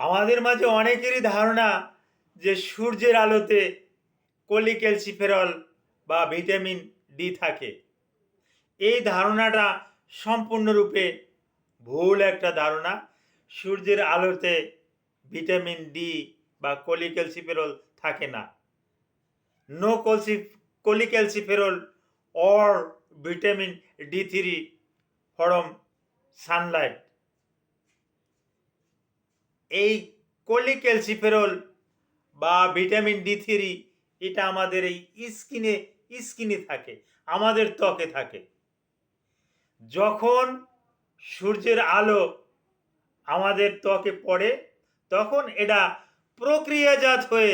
আমাদের মাঝে অনেকেরই ধারণা যে সূর্যের আলোতে কোলিক্যালসিফেরল বা ভিটামিন ডি থাকে। এই ধারণাটা সম্পূর্ণরূপে ভুল একটা ধারণা। সূর্যের আলোতে ভিটামিন ডি বা কোলিক্যালসিফেরল থাকে না। No cholecalciferol or vitamin D3 from sunlight। এই কোলিক্যালসিফেরল বা ভিটামিন D3 এটা আমাদের এই স্কিনে থাকে, আমাদের ত্বকে থাকে। যখন সূর্যের আলো আমাদের ত্বকে পড়ে তখন এটা প্রক্রিয়াজাত হয়ে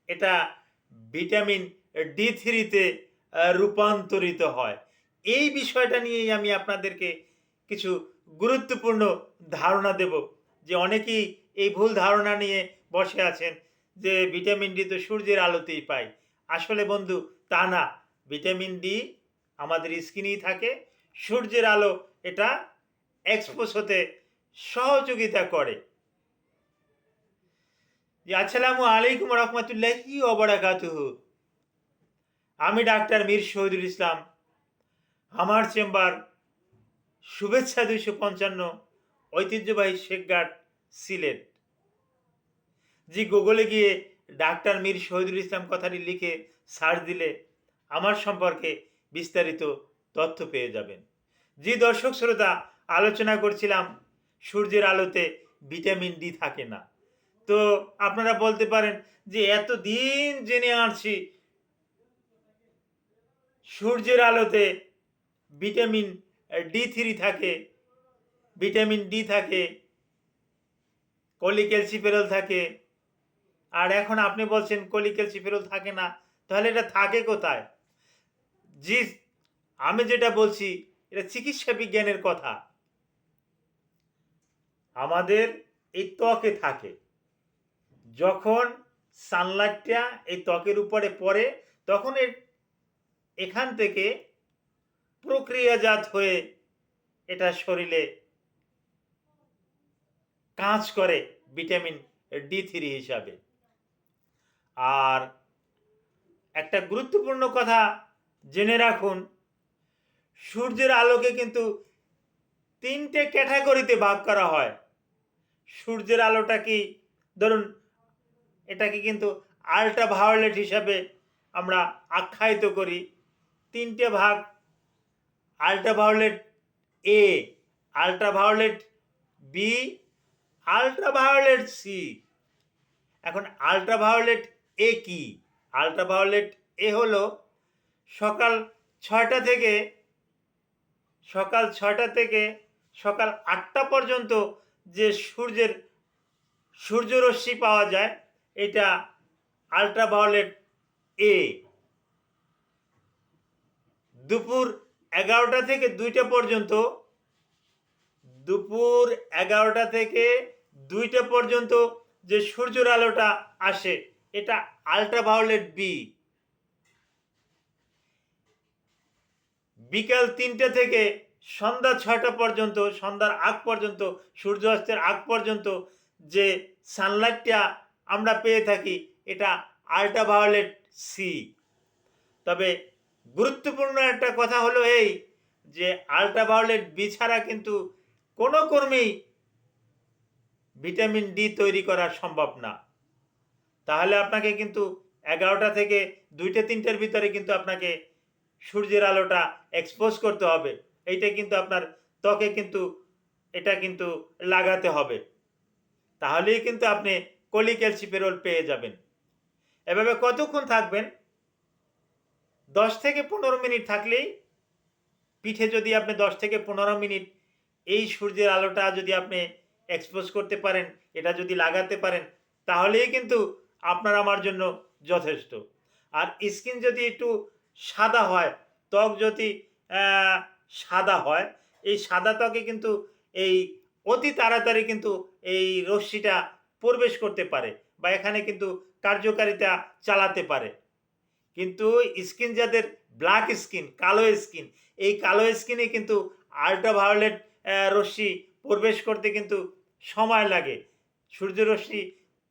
এটা ভিটামিন D3-তে রূপান্তরিত হয়। এই বিষয়টা নিয়েই আমি আপনাদেরকে কিছু গুরুত্বপূর্ণ ধারণা দেব, যে অনেকেই এই ভুল ধারণা নিয়ে বসে আছেন যে ভিটামিন ডি তো সূর্যের আলোতেই পাই। আসলে বন্ধু তা না, ভিটামিন ডি আমাদের স্কিনেই থাকে। সূর্যের আলো এটা এক্সপোজ হতে সহযোগিতা করে। জি, আসসালামু আলাইকুম রহমতুল্লাহি ওয়া বারাকাতুহু। আমি ডাক্তার মীর শহীদুল ইসলাম। আমার চেম্বার শুভেচ্ছা 255, ঐতিহ্যবাহী শেখঘাট, সিলেট। জি, গুগলে গিয়ে ডাক্তার মীর শহীদুল ইসলাম কথাটি লিখে সার্চ দিলে আমার সম্পর্কে বিস্তারিত তথ্য পেয়ে যাবেন। জি দর্শক শ্রোতা, আলোচনা করছিলাম সূর্যের আলোতে ভিটামিন ডি থাকে না। তো আপনারা বলতে পারেন যে এতদিন জেনে আসছি সূর্যের আলোতে ভিটামিন D3 থাকে, ভিটামিন ডি থাকে, কোলিক্যালসিফেরল থাকে, আর এখন আপনি বলছেন কোলিক্যালসিফেরল থাকে না, তাহলে এটা থাকে কোথায়? জি, আমি যেটা বলছি এটা চিকিৎসা বিজ্ঞানের কথা। আমাদের এই ত্বকে থাকে। যখন সানলাইটটা এই ত্বকের উপরে পড়ে তখন এখান থেকে প্রক্রিয়াজাত হয়ে এটা শরীরে কাজ করে ভিটামিন D3 হিসাবে। আর একটা গুরুত্বপূর্ণ কথা জেনে রাখুন, সূর্যের আলোকে কিন্তু 3টে ক্যাটাগরিতে ভাগ করা হয়। সূর্যের আলোটা কি, ধরুন এটাকে কিন্তু আল্ট্রাভায়োলেট হিসাবে আমরা আখ্যায়িত করি। 3টে ভাগ: আল্ট্রাভায়োলেট এ, আল্ট্রাভায়োলেট বি, আল্ট্রাভায়োলেট সি। এখন আল্ট্রাভায়োলেট এ কি? আল্ট্রাভায়োলেট এ হলো সকাল 6টা থেকে সকাল 8টা পর্যন্ত যে সূর্যরশ্মি পাওয়া যায়, এটা আল্ট্রাভায়োলেট এ। দুপুর 11টা থেকে 2টা পর্যন্ত যে সূর্যের আলোটা আসে এটা আল্ট্রাভায়োলেট বি। বিকাল 3টে থেকে সন্ধ্যা 6টা পর্যন্ত, সন্ধ্যার আগ পর্যন্ত, সূর্যাস্তের আগ পর্যন্ত যে সানলাইটটা আমরা পেয়ে থাকি এটা আল্ট্রাভায়োলেট সি। তবে গুরুত্বপূর্ণ একটা কথা হলো এই যে আল্ট্রাভায়োলেট বি ছাড়া কিন্তু কোনো কর্মেই ভিটামিন ডি তৈরি করা সম্ভব না। তাহলে আপনাকে কিন্তু 11টা থেকে 2টে-3টের ভিতরে কিন্তু আপনাকে সূর্যের আলোটা এক্সপোজ করতে হবে। এইটা কিন্তু আপনার ত্বকে কিন্তু এটা কিন্তু লাগাতে হবে, তাহলেই কিন্তু আপনি কোলিক্যালসিফেরল পেয়ে যাবেন। এভাবে কতক্ষণ থাকবেন? 10 থেকে 15 মিনিট থাকলেই, পিঠে যদি আপনি 10 থেকে 15 মিনিট এই সূর্যের আলোটা যদি আপনি এক্সপোজ করতে পারেন, এটা যদি লাগাতে পারেন, তাহলেই কিন্তু আপনার আমার জন্য যথেষ্ট। আর স্কিন যদি একটু সাদা হয়, ত্বক যদি সাদা হয়, এই সাদা ত্বকে কিন্তু এই অতি তাড়াতাড়ি কিন্তু এই রশ্মিটা প্রবেশ করতে পারে বা এখানে কিন্তু কার্যকারিতা চালাতে পারে। কিন্তু স্কিন যাদের ব্ল্যাক স্কিন, কালো স্কিন, এই কালো স্কিনে কিন্তু আল্ট্রাভায়োলেট রশ্মি প্রবেশ করতে কিন্তু সময় লাগে। সূর্যরশ্মি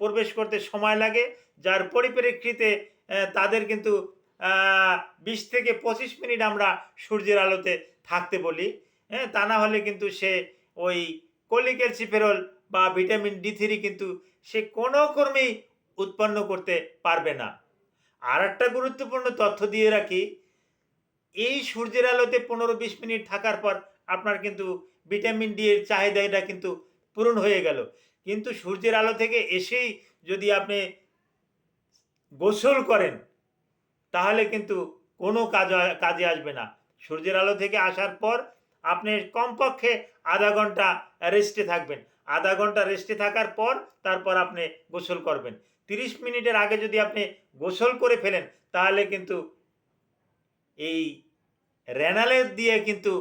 প্রবেশ করতে সময় লাগে, যার পরিপ্রেক্ষিতে তাদের কিন্তু ২০ থেকে ২৫ মিনিট আমরা সূর্যের আলোতে থাকতে বলি। হ্যাঁ, তা না হলে কিন্তু সে ওই কোলিক্যালসিফেরল বা ভিটামিন ডি3 কিন্তু সে কোনো ক্রমেই উৎপন্ন করতে পারবে না। আর একটা গুরুত্বপূর্ণ তথ্য দিয়ে রাখি, এই সূর্যের আলোতে ১৫-২০ মিনিট থাকার পর আপনার কিন্তু ভিটামিন ডি এর চাহিদাটা কিন্তু পূরণ হয়ে গেল। কিন্তু সূর্যের আলো থেকে এসেই যদি আপনি গোসল করেন তাহলে কিন্তু কোনো কাজে আসবে না। সূর্যের আলো থেকে আসার পর আপনি কমপক্ষে আধা ঘন্টা রেস্টে থাকবেন। আধা ঘন্টা রেস্টে থাকার পর তারপর আপনি গোসল করবেন। ৩০ মিনিটের আগে যদি আপনি গোসল করে ফেলেন তাহলে কিন্তু এই রেনালের দিয়ে কিন্তু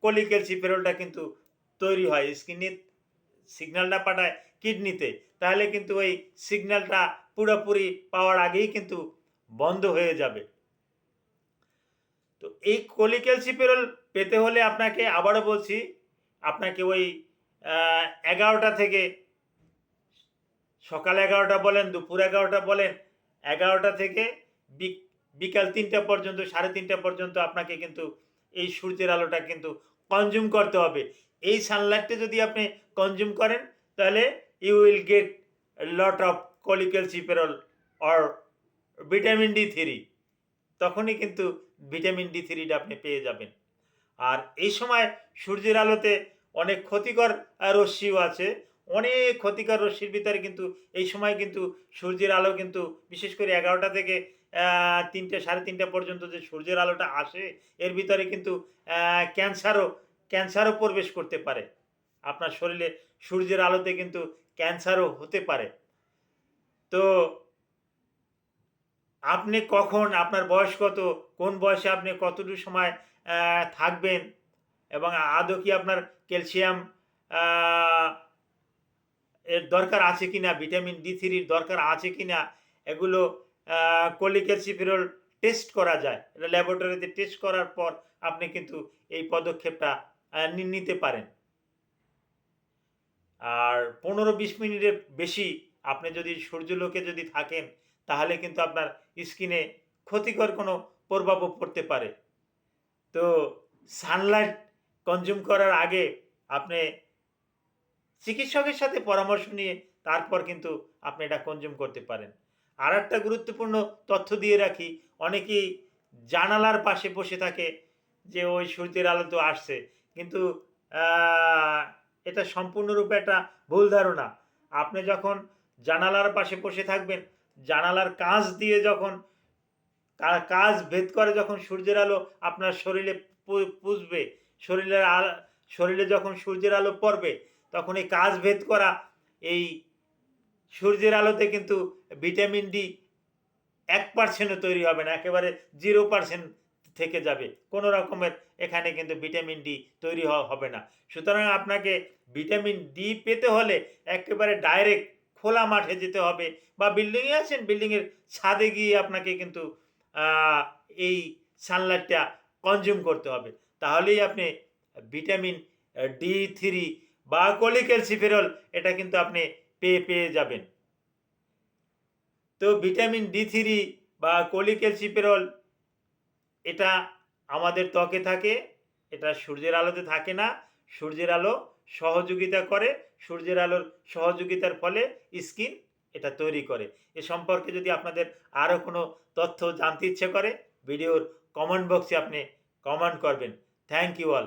কোলিক্যালসিফেরলটা কিন্তু তৈরি হয়, স্কিনে সিগন্যালটা পাঠায় কিডনিতে, তাহলে কিন্তু ওই সিগন্যালটা পুরোপুরি পাওয়ার আগেই কিন্তু বন্ধ হয়ে যাবে। তো এই কোলিক্যালসিফেরল পেতে হলে আপনাকে আবারও বলছি, আপনাকে ওই ১১টা থেকে সকাল ১১টা বলেন, দুপুর ১১টা বলেন, ১১টা থেকে বিকাল ৩টা পর্যন্ত, ৩:৩০ পর্যন্ত আপনাকে কিন্তু এই সূর্যের আলোটা কিন্তু কনজিউম করতে হবে। এই সানলাইটটা যদি আপনি কনজিউম করেন তাহলে you will get lot of cholecalciferol or vitamin D three, তখনই কিন্তু ভিটামিন ডি3টা আপনি পেয়ে যাবেন। আর এই সময় সূর্যের আলোতে অনেক ক্ষতিকর রশ্মিও আছে। অনেক ক্ষতিকর রশ্মির ভিতরে কিন্তু এই সময় কিন্তু সূর্যের আলো কিন্তু বিশেষ করে ১১টা থেকে ৩টে ৩:৩০ পর্যন্ত যে সূর্যের আলোটা আসে, এর ভিতরে কিন্তু ক্যান্সারও প্রবেশ করতে পারে। আপনার শরীরে সূর্যের আলোতে কিন্তু ক্যান্সারও হতে পারে। তো আপনি কখন, আপনার বয়স কত, কোন বয়সে আপনি কতটুকু সময় থাকবেন এবং আদৌ কি আপনার ক্যালসিয়াম এর দরকার আছে কিনা, ভিটামিন ডি3 দরকার আছে কিনা, এগুলো কোলিক্যালসিফেরল টেস্ট করা যায়। এটা ল্যাবরেটরিতে টেস্ট করার পর আপনি কিন্তু এই পদক্ষেপটা নিতে পারেন। আর ১৫-২০ মিনিটের বেশি আপনি যদি সূর্যালোকে যদি থাকেন তাহলে কিন্তু আপনার স্কিনে ক্ষতিকর কোনো প্রভাবও পড়তে পারে। তো সানলাইট কনজিউম করার আগে আপনি চিকিৎসকের সাথে পরামর্শ নিয়ে তারপর কিন্তু আপনি এটা কনজিউম করতে পারেন। আর একটা গুরুত্বপূর্ণ তথ্য দিয়ে রাখি, অনেকেই জানালার পাশে বসে থাকে যে ওই সূর্যের আলো তো আসছে, কিন্তু এটা সম্পূর্ণরূপে একটা ভুল ধারণা। আপনি যখন জানালার পাশে বসে থাকবেন, জানালার কাঁচ দিয়ে যখন কাঁচ ভেদ করে যখন সূর্যের আলো আপনার শরীরে পুষবে, শরীরে যখন সূর্যের আলো পড়বে, তখন এই কাঁচ ভেদ করা এই সূর্যের আলোতে কিন্তু ভিটামিন ডি 1%ও তৈরি হবে না, একেবারে 0% থেকে যাবে। কোনো রকমের এখানে কিন্তু ভিটামিন ডি তৈরি হবে না। সুতরাং আপনাকে ভিটামিন ডি পেতে হলে একেবারে ডাইরেক্ট খোলা মাঠে যেতে হবে, বা বিল্ডিংয়ে আছেন, বিল্ডিংয়ের ছাদে গিয়ে আপনাকে কিন্তু এই সানলাইটটা কনজিউম করতে হবে। তাহলেই আপনি ভিটামিন ডি3 বা কোলিক্যালসিফেরল এটা কিন্তু আপনি পেয়ে যাবেন। তো ভিটামিন ডি3 বা কোলিক্যালসিফেরল এটা আমাদের ত্বকে থাকে, এটা সূর্যের আলোতে থাকে না। সূর্যের আলো সহযোগিতা করে, সূর্যের আলোর সহযোগিতার ফলে স্কিন এটা তৈরি করে। এ সম্পর্কে যদি আপনাদের আরও কোনো তথ্য জানতে ইচ্ছে করে, ভিডিওর কমেন্ট বক্সে আপনি কমেন্ট করবেন। Thank you all.